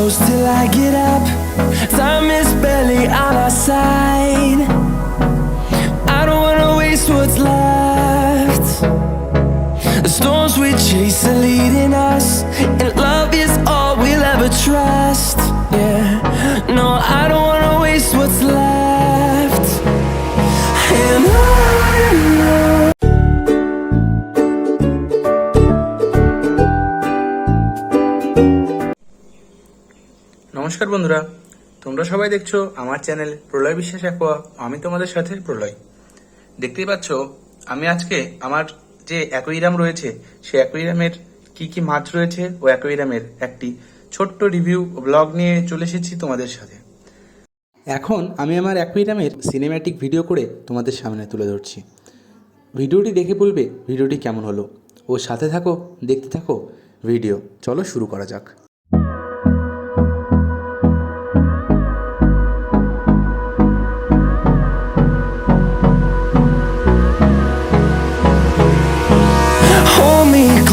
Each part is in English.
close till I get up. Time is barely on our side. I don't wanna waste what's left. The storms we chase are leading us, and love is all we'll ever trust. Yeah, no, I don't wanna waste what's left. And on. নমস্কার বন্ধুরা, তোমরা সবাই দেখছো আমার channel প্রলয় বিশ্বাস aqua. আমি তোমাদের সাথে প্রলয়। দেখতেই পাচ্ছ আমি আজকে আমার যে অ্যাকোয়ারিয়াম রয়েছে সেই অ্যাকোয়ারিয়ামের কি কি মাছ রয়েছে ও অ্যাকোয়ারিয়ামের একটি ছোট্ট রিভিউ ব্লগ নিয়ে চলে এসেছি তোমাদের সাথে। এখন আমি আমার অ্যাকোয়ারিয়ামের সিনেম্যাটিক ভিডিও করে তোমাদের সামনে তুলে ধরছি। ভিডিওটি দেখে বলবে ভিডিওটি কেমন হলো, ও সাথে থাকো, দেখতে থাকো ভিডিও। চলো শুরু করা যাক।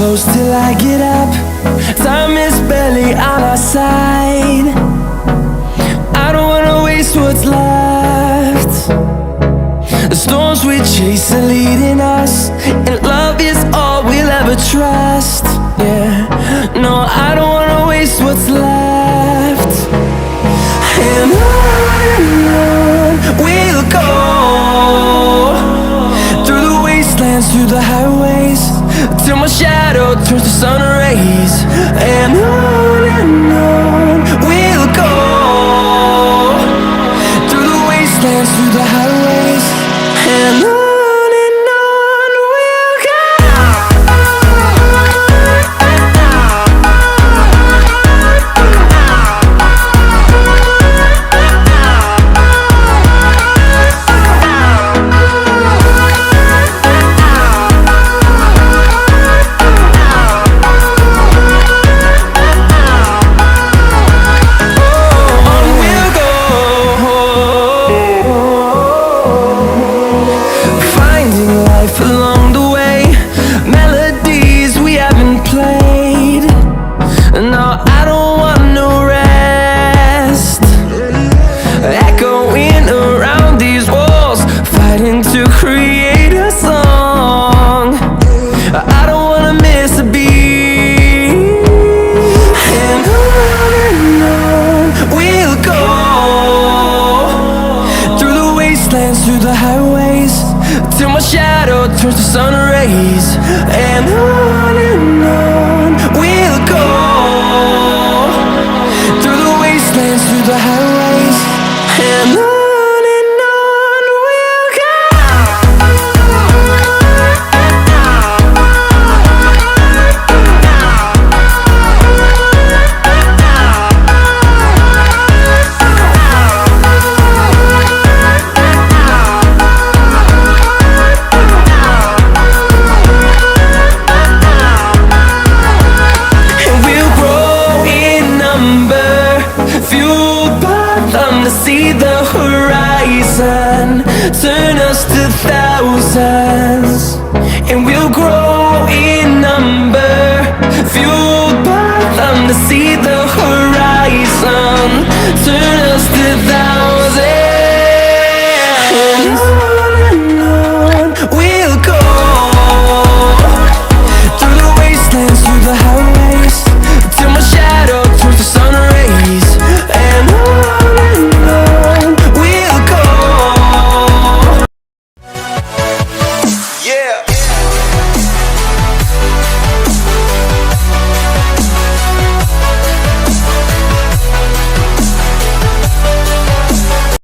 Close till I get up. Time is barely on our side. I don't wanna waste what's left. The storms we chase are leading us, and love is all we'll ever trust. Yeah, no, I don't wanna waste what's left. And on we'll go, through the wastelands, through the highways, till my shadow turns to sun rays. And on we'll go, through the wastelands, through the highways. And on we'll go. Along the way, melodies we haven't played. No, I don't want no rest. Echoing around these walls, fighting to create a song. I don't wanna miss a beat. And on we'll go, through the wastelands, through the highways, till my shadow turns to sun rays. And on we'll go, through the wastelands, through the highways. And on we'll go. See the horizon turn us to thousands, and we'll grow in number, fueled by them to see the horizon turn